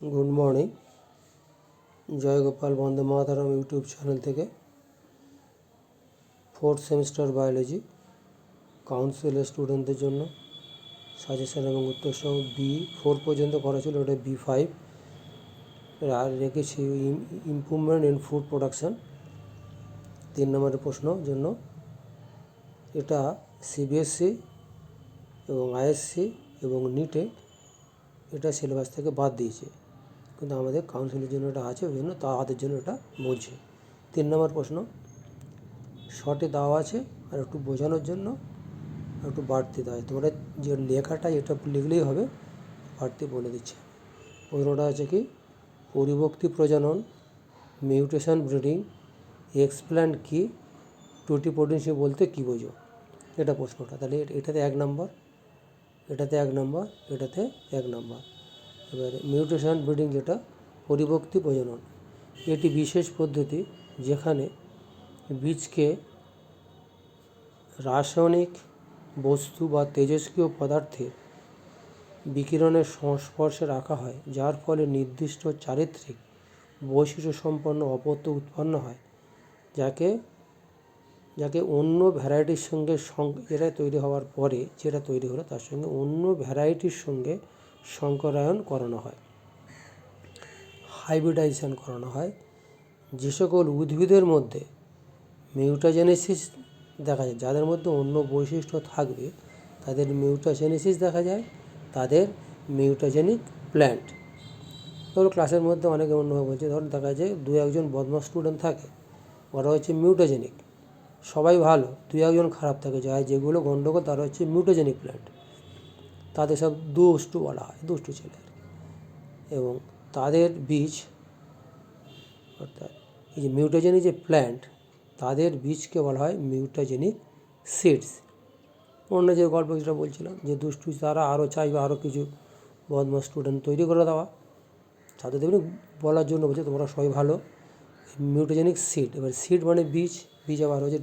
Good morning. Joygopal Bande Mataram YouTube channel থেকে 4th semester biology কাউন্সিলের স্টুডেন্টদের জন্য সাজেশন এবং উত্তর সহ B4 পর্যন্ত করা ছিল, ওটা B5 আর রেখেছি ইমপ্রুভমেন্ট ইন ফুড প্রোডাকশান 3 নম্বরের প্রশ্ন জন্য। এটা CBSE এবং ISC এবং নিটে এটা সিলেবাস থেকে বাদ দিয়েছে, কিন্তু আমাদের কাউন্সিলের জন্য এটা আছে, ওই জন্য তাদের জন্য এটা বলছে। 3 নম্বর প্রশ্ন শর্টে দেওয়া আছে, আর একটু বোঝানোর জন্য একটু বাড়তি দেওয়া হয়। তোমরা যে লেখাটা এটা লিখলেই হবে, বাড়তি বলে দিচ্ছে। প্রশ্নটা আছে কি, পরিবর্তী প্রজনন, মিউটেশন ব্রিডিং, এক্সপ্ল্যান্ট কি, টোটিপোটেন্সি বলতে কী বোঝো, এটা প্রশ্নটা। তাহলে এটাতে 1 নম্বর, এটাতে 1 নম্বর, এটাতে 1 নম্বর। এবারে মিউটেশন ব্রিডিং, যেটা পরিবর্তী প্রজনন, এটি বিশেষ পদ্ধতি যেখানে বীজকে রাসায়নিক বস্তু বা তেজস্ক্রিয় পদার্থের বিকিরণের সংস্পর্শে রাখা হয়, যার ফলে নির্দিষ্ট চারিত্রিক বৈশিষ্ট্যসম্পন্ন অপত্য উৎপন্ন হয়, যাকে অন্য ভ্যারাইটির সঙ্গে যেটা তৈরি হওয়ার পরে যেটা তৈরি হলো তার সঙ্গে অন্য ভ্যারাইটির সঙ্গে সংকরায়ন করানো হয়, হাইব্রিডাইজেশন করানো হয়। যে সকল উদ্ভিদের মধ্যে মিউটাজেনেসিস দেখা যায়, যাদের মধ্যে অন্য বৈশিষ্ট্য থাকবে তাদের মিউটাজেনেসিস দেখা যায়, তাদের মিউটাজেনিক প্ল্যান্ট। ধরো ক্লাসের মধ্যে অনেকে অন্যভাবে বলছে, ধরো দেখা যায় 2-1 বদমাস স্টুডেন্ট থাকে, ওরা হচ্ছে মিউটাজেনিক, সবাই ভালো, 2-1 খারাপ থাকে, যেগুলো গণ্ডগোল তারা হচ্ছে মিউটাজেনিক প্ল্যান্ট, তাদের সব দুষ্টু বলা হয়, দুষ্টু ছেলে আর কি। এবং তাদের বীজ, অর্থাৎ এই যে মিউটাজেনিক যে প্ল্যান্ট, তাদের বীজকে বলা হয় মিউটাজেনিক সিডস। অন্য যে গল্প যেটা বলছিলাম, যে দুষ্টু তারা আরও চাইবে আরও কিছু বদমাস স্টুডেন্ট তৈরি করে দেওয়া, তাদের দেখবেন বলার জন্য বলছে তোমরা সবাই ভালো, মিউটাজেনিক সিড। এবার সিড মানে বীজ, বীজ আবার হচ্ছে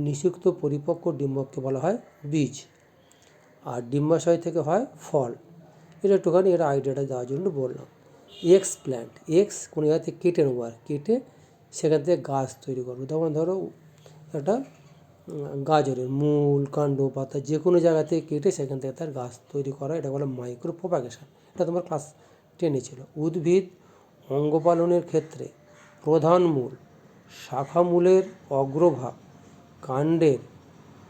নিষিক্ত পরিপক্ক ডিম্বককে বলা হয় বীজ, আর ডিম্বাশয় থেকে হয় ফল। এটা একটুখানি এটা আইডিয়াটা দেওয়ার জন্য বললাম। এক্স প্ল্যান্ট, এক্স কোনো জায়গা থেকে কেটে নেবো, আর কেটে সেখান থেকে গাছ তৈরি করবো। তখন ধরো একটা গাজরের মূল, কাণ্ড, পাতা যে কোনো জায়গা থেকে কেটে সেখান থেকে তার গাছ তৈরি করা, এটা বলে মাইক্রো প্রপাগেশন। এটা তোমার ক্লাস 10-এ ছিল। উদ্ভিদ অঙ্গপালনের ক্ষেত্রে প্রধান মূল, শাখা মূলের অগ্রভাগ, কাণ্ডের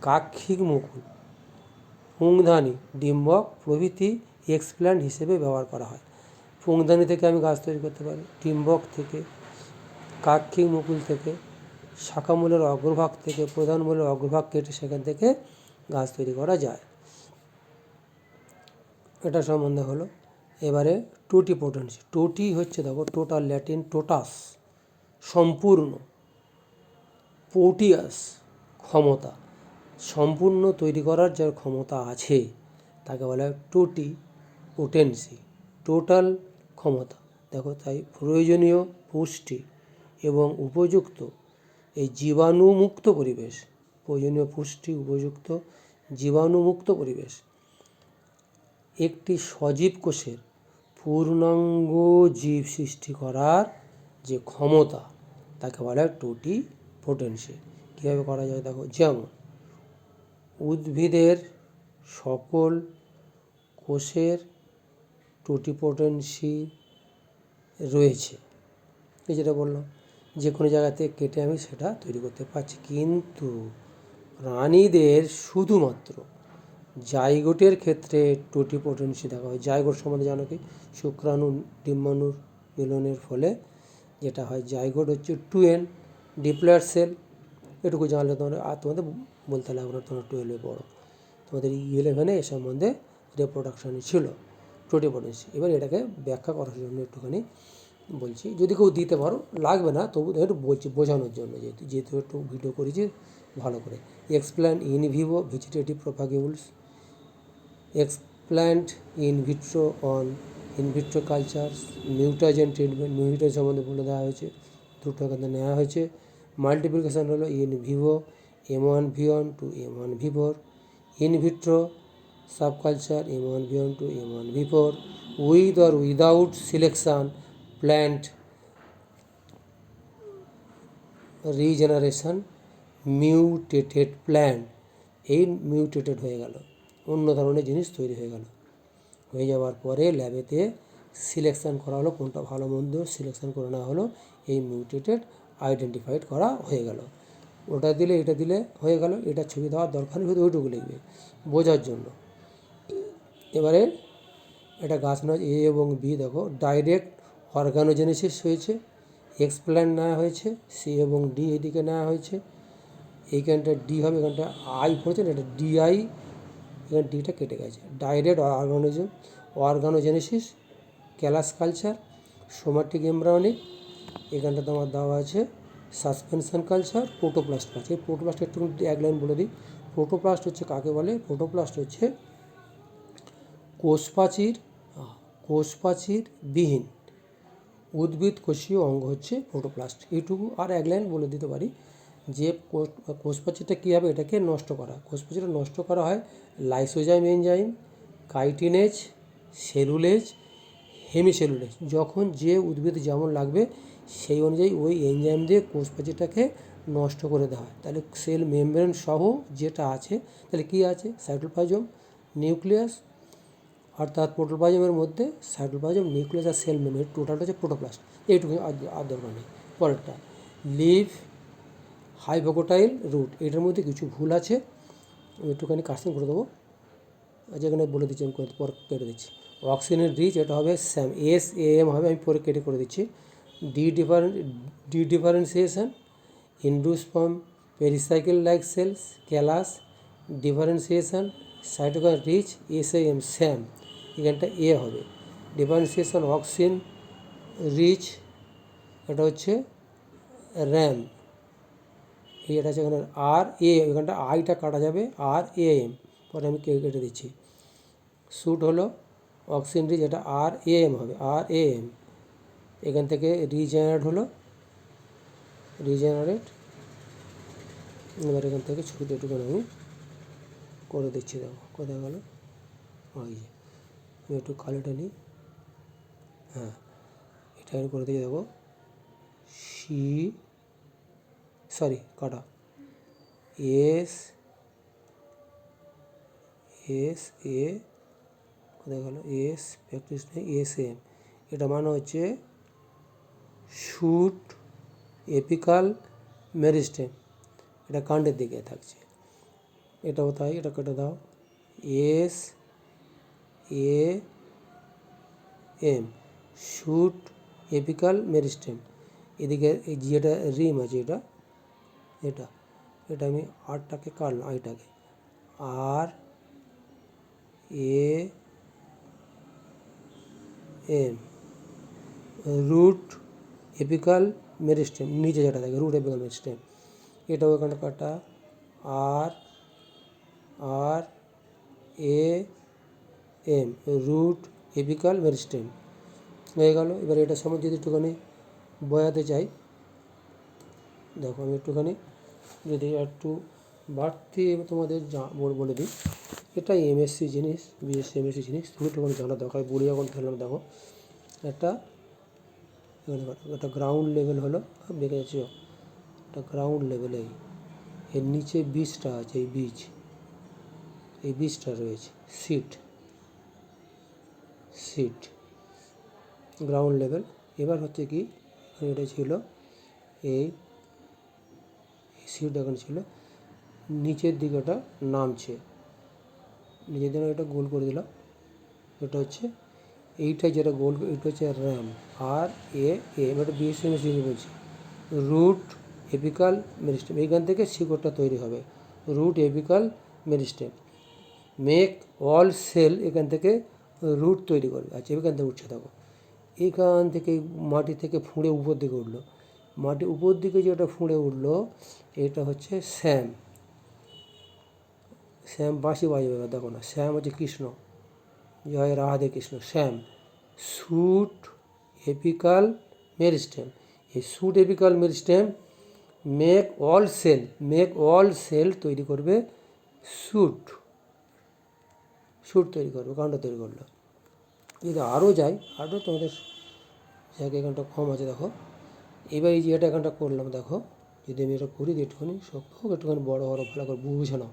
কাক্ষিক মুকুল, পুংধানী, ডিম্বক প্রভৃতি এক্সপ্ল্যান্ট হিসেবে ব্যবহার করা হয়। পুংধানী থেকে আমি গাছ তৈরি করতে পারি, ডিম্বক থেকে, কাক্ষিক মুকুল থেকে, শাখামূলের অগ্রভাগ থেকে, প্রধান মূলের অগ্রভাগ কেটে সেখান থেকে গাছ তৈরি করা যায়। এটা সম্বন্ধে হলো। এবারে টোটিপোটেন্সি। টোটি হচ্ছে দেখো টোটাল, ল্যাটিন টোটাস সম্পূর্ণ, পোটিয়াস ক্ষমতা, সম্পূর্ণ তৈরি করার যার ক্ষমতা আছে তাকে বলা হয় টোটিপোটেন্সি, টোটাল ক্ষমতা। দেখো তাই প্রয়োজনীয় পুষ্টি এবং উপযুক্ত এই জীবাণুমুক্ত পরিবেশ, প্রয়োজনীয় পুষ্টি, উপযুক্ত জীবাণুমুক্ত পরিবেশ একটি সজীব কোষের পূর্ণাঙ্গ জীব সৃষ্টি করার যে ক্ষমতা তাকে বলা হয় টোটিপোটেন্সি। কীভাবে করা যায় দেখো, যেমন উদ্ভিদের সকল কোষের টোটিপোটেন্সি রয়েছে, এই যেটা বললাম, যে কোনো জায়গাতে কেটে আমি সেটা তৈরি করতে পারছি। কিন্তু প্রাণীদের শুধুমাত্র জাইগোটের ক্ষেত্রে টোটিপোটেন্সি দেখা হয়। জাইগোট সম্বন্ধে জানো কি, শুক্রাণু ডিম্বাণুর মিলনের ফলে যেটা হয়, জাইগোট হচ্ছে 2n ডিপ্লয়েড সেল। এটুকু জানলে তোমরা আর তোমাদের বলতে লাগবে না, তোমরা 12-এ পড়ো, তোমাদের 11-এ এ সম্বন্ধে রিপ্রোডাকশানে ছিল টোটিপোটেন্সি। এবার এটাকে ব্যাখ্যা করার জন্য একটুখানি বলছি, যদি কেউ দিতে পারো লাগবে না, তবু একটু বলছি বোঝানোর জন্য, যেহেতু একটু ভিডিও করেছি ভালো করে। Explant in vivo vegetative propagules, explant in vitro on in vitro cultures, mutagen treatment, mutagen সম্বন্ধে বলে দেওয়া হয়েছে, দুটো এখানে নেওয়া হয়েছে। মাল্টিপ্লিকেশান হলো in vivo M1V1 to M1V4, in vitro subculture M1 B1 to M1 B4 with or without selection plant regeneration mutated plant, এই মিউটেটেড হয়ে গেল, অন্য ধরনের জিনিস তৈরি হয়ে গেল। হয়ে যাওয়ার পরে ল্যাবেতে সিলেকশান করা হলো, কোনটা ভালো মন্দ সিলেকশান করে নেওয়া হলো, এই মিউটেটেড আইডেন্টিফাইড করা হয়ে গেল। ওটা দিলে এটা দিলে হয়ে গেল, এটা ছবি দেওয়ার দরকার নেই, ওইটুকু লিখবে বোঝার জন্য। এবারে এটা গাছ নয় এ এবং বি, দেখো ডাইরেক্ট অর্গানোজেনেসিস হয়েছে, এক্স প্ল্যান্ট নেওয়া হয়েছে, সি এবং ডি এদিকে নেওয়া হয়েছে, এইখানটা ডি হবে, এখানটা আই পড়েছে না, এটা ডিআই, এখানে ডিটা কেটে গেছে। Direct organogenesis, callous culture, somatic embryonic, এখানটা তোমার দেওয়া আছে সাসপেনশন কালচার, প্রোটোপ্লাস্ট কালচার। এই প্রোটোপ্লাস্ট একটু এক লাইন বলে দিই। প্রোটোপ্লাস্ট হচ্ছে কাকে বলে? প্রোটোপ্লাস্ট হচ্ছে কোষপ্রাচীর বিহীন উদ্ভিদ কোষীয় অঙ্গ হচ্ছে প্রোটোপ্লাস্ট। এইটুকু আর এক লাইন বলে দিতে পারি যে কোষপ্রাচীরটা কী হবে, এটাকে নষ্ট করা। কোষপ্রাচীরটা নষ্ট করা হয় লাইসোজাইম এনজাইম, কাইটিনেজ, সেলুলেজ, হেমিসেলুলেজ। যখন যে উদ্ভিদ যেমন লাগবে সেই অনুযায়ী ওই এনজাইম দিয়ে কোষপ্রাচীরটাকে নষ্ট করে দেওয়া হয়। তাহলে সেল মেমব্রেন সহ যেটা আছে, তাহলে কী আছে? সাইটোপ্লাজম, নিউক্লিয়াস, অর্থাৎ প্রোটোপ্লাজমের মধ্যে সাইটোপ্লাজম, নিউক্লিয়াস আর সেল মেমব্রেন, টোটালটা হচ্ছে প্রোটোপ্লাস্ট। এইটুকু আর দরকার নেই। পরেরটা লিভ, হাইভোকোটাইল, রুট। এটার মধ্যে কিছু ভুল আছে, আমি একটুখানি কাস্টিং করে দেবো, যেখানে বলে দিচ্ছি, আমি পরে কেটে দিচ্ছি। অক্সিজেন রিচ, এটা হবে স্যাম, SAM হবে, আমি পরে কেটে করে দিচ্ছি। Differentiation, endosperm, pericycle like cells, callus, differentiation, cytokine rich, SAM, SAM, এখানটা এ হবে। ডিফারেন্সিয়েশন অক্সিন রিচ, এটা হচ্ছে র্যাম, এটা আছে এখানে RA, এখানটা আইটা কাটা যাবে, RAM, পরে আমি কেটে দিচ্ছি। স্যুট হলো অক্সিন রিচ, এটা RAM হবে, RAM। এখান থেকে রিজেনারেট হলো, রিজেনারেট। এবার এখান থেকে ছবিটা একটুখানি আমি করে দিচ্ছি, দেখো কোথায় গেল, ওই যে আমি একটু কালোটা নিই, হ্যাঁ এটা আমি করে দিয়ে দেখো, কাটা, SA, কোথায় গেল, প্র্যাকটিস নেই, SM। এটা মানে হচ্ছে শুট এপিকাল মেরিস্টেম, এটা কাণ্ডের দিকে থাকছে, এটাও তাই, এটা কেটে দাও, SAM, শুট এপিকাল মেরিস্টেম। এদিকে এই যেটা রিম আছে, এটা আমি আরটাকে কাটলাম, আইটাকে RAM, রুট এপিকাল মেরিস্টেম, নিচে যেটা থাকে রুট এপিকাল মেরিস্টেম, এটাও এখানে কাটা, RAM, রুট এপিকাল মেরিস্টেম হয়ে গেল। এবার এটার সম্বন্ধে যদি একটুখানি বোঝাতে চাই, দেখো আমি একটুখানি যদি একটু বাড়তি তোমাদের বলে দিই, এটা MSc জিনিস, BSc MSc জিনিস, তুমি একটুখানি জানা দরকার। বলি যখন ফেললাম, দেখো একটা গ্রাউন্ড লেভেল হলো, দেখে যাচ্ছ, একটা গ্রাউন্ড লেভেলে এর নিচে বীজটা আছে, এই বীজটা রয়েছে, সিট গ্রাউন্ড লেভেল। এবার হচ্ছে কি, এটা ছিল এই সিট, এখন ছিল নিচের দিকে, ওটা নামছে, নিচের দিকে এটা গোল করে দিলাম, এটা হচ্ছে এইটা যেটা গোল, এটা হচ্ছে RAM, এটা BSc MSc বলছি, রুট এপিকাল মেরিস্টেম। এইখান থেকে শিকড়টা তৈরি হবে, root apical meristem. Make all cell, এখান থেকে রুট তৈরি করবে। আচ্ছা, এখান থেকে উঠছে, দেখো এইখান থেকে মাটি থেকে ফুঁড়ে উপর দিকে উঠলো, মাটি উপর দিকে যেটা ফুঁড়ে উঠলো, এটা হচ্ছে শ্যাম, বাঁশি বাজবে, দেখো না, শ্যাম হচ্ছে কৃষ্ণ, জয় Radhe Krishna, Shyam. Shoot apical meristem, এই shoot apical meristem make all cell তৈরি করবে শ্যুট তৈরি করবে, কাউন্টার তৈরি করলো। যদি আরও যাই, আরও তোমাদের জায়গা এখানটা কম আছে দেখো। এবার এই যে এটা এখানটা করলাম দেখো, যদি আমি এটা করি একটুখানি শক্ত হোক, একটুখানি বড় বড় ভালো করে বুঝে নাও,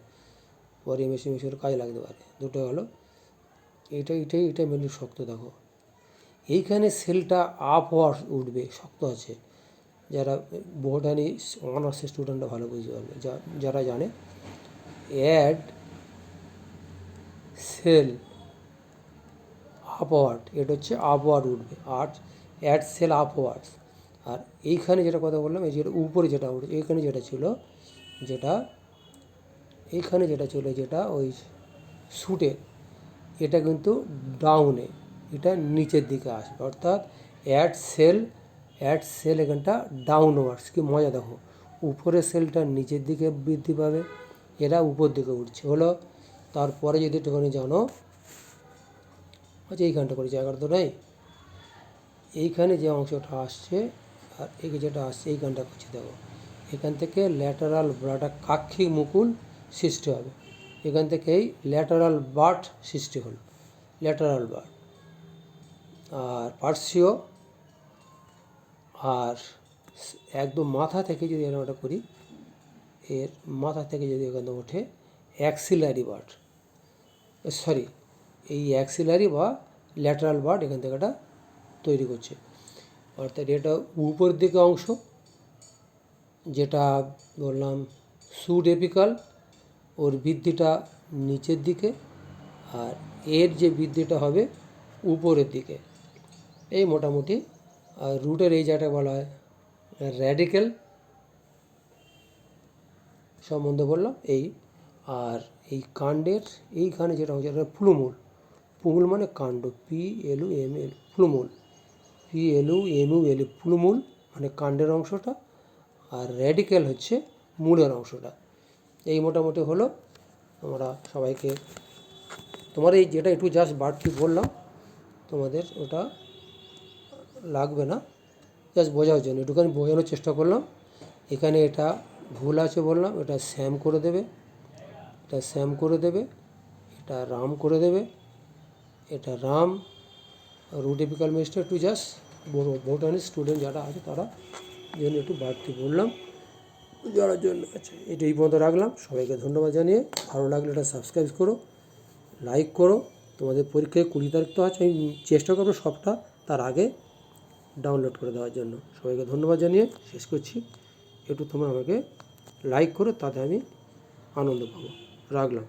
পরে মেশিন কাজে লাগতে পারে। দুটো হলো এটা মেনলি শক্ত দেখো। এইখানে সেলটা আপ হওয়া উঠবে, শক্ত আছে। যারা বোটানি অনার্সের স্টুডেন্টরা ভালো বুঝতে পারবে, যারা জানে অ্যাড সেল আপওয়ার্ড, এটা হচ্ছে আপওয়ার্ড উঠবে, আর অ্যাড সেল আপওয়ার্ডস। আর এইখানে যেটা কথা বললাম, এই যেটা উপরে যেটা উঠবে, এইখানে যেটা ছিল, যেটা ওই শ্যুটে, এটা কিন্তু ডাউনে, এটা নিচের দিকে আসবে, অর্থাৎ অ্যাড সেল এখানটা ডাউনওয়ার্ডস। কি মজা দেখো, উপরের সেলটা নিচের দিকে বৃদ্ধি পাবে, এরা উপর দিকে উঠছে হলো। তারপরে যদি একটুখানি জানো, আচ্ছা এইখানটা করে জায়গাটা তো নেই, এইখানে যে অংশটা আসছে আর এই যেটা আসছে এইখানটা করছি দেখো, এখান থেকে ল্যাটারাল ব্রাটা কাক্ষিক মুকুল সৃষ্টি হবে, এখান থেকেই ল্যাটারাল বার্ট সৃষ্টি হলো, ল্যাটারাল বার্ট। আর পার্সিও, আর একদম মাথা থেকে যদি এরকমটা করি, এর মাথা থেকে যদি এখানে ওঠে অ্যাক্সিলারি বার্ট, সরি এই অ্যাক্সিলারি বা ল্যাটারাল বার্ট এখান থেকে এটা তৈরি করছে। অর্থাৎ এটা উপরের দিকে অংশ, যেটা বললাম শ্যুট এপিকাল, ওর বৃদ্ধিটা নিচের দিকে, আর এর যে বৃদ্ধিটা হবে উপরের দিকে, এই মোটামুটি। আর রুটের এই জায়গাটা বলা হয় র্যাডিক্যাল সম্বন্ধে বললাম এই। আর এই কাণ্ডের এইখানে যেটা হচ্ছে এটা প্লুমুল, প্লুমুল মানে কাণ্ড, PLUML, প্লুমুল, PLUMUL, প্লুমুল মানে কাণ্ডের অংশটা, আর র্যাডিক্যাল হচ্ছে মূলের অংশটা। এই মোটামুটি হলো। আমরা সবাইকে, তোমার এই যেটা একটু জাস্ট বাড়তি বললাম, তোমাদের ওটা লাগবে না, জাস্ট বোঝার জন্য একটুখানি বোঝানোর চেষ্টা করলাম। এখানে এটা ভুল আছে বললাম, এটা শ্যাম করে দেবে, এটা শ্যাম করে দেবে, এটা রাম করে দেবে, এটা রাম। রুট এপিকাল মেশটা একটু জাস্ট বোটানি স্টুডেন্ট যারা আছে তারা জন্য একটু বাড়তি বললাম, যারা জন্য আছে। এটা এই পর্যন্ত রাখলাম। সবাইকে ধন্যবাদ জানিয়ে, ভালো লাগলে এটা সাবস্ক্রাইব করো, লাইক করো। তোমাদের পরীক্ষায় 20 তারিখ তো আছে, আমি চেষ্টা করবো সবটা তার আগে ডাউনলোড করে দেওয়ার জন্য। সবাইকে ধন্যবাদ জানিয়ে শেষ করছি। একটু তোমরা আমাকে লাইক করো, তাতে আমি আনন্দ পাবো। রাখলাম।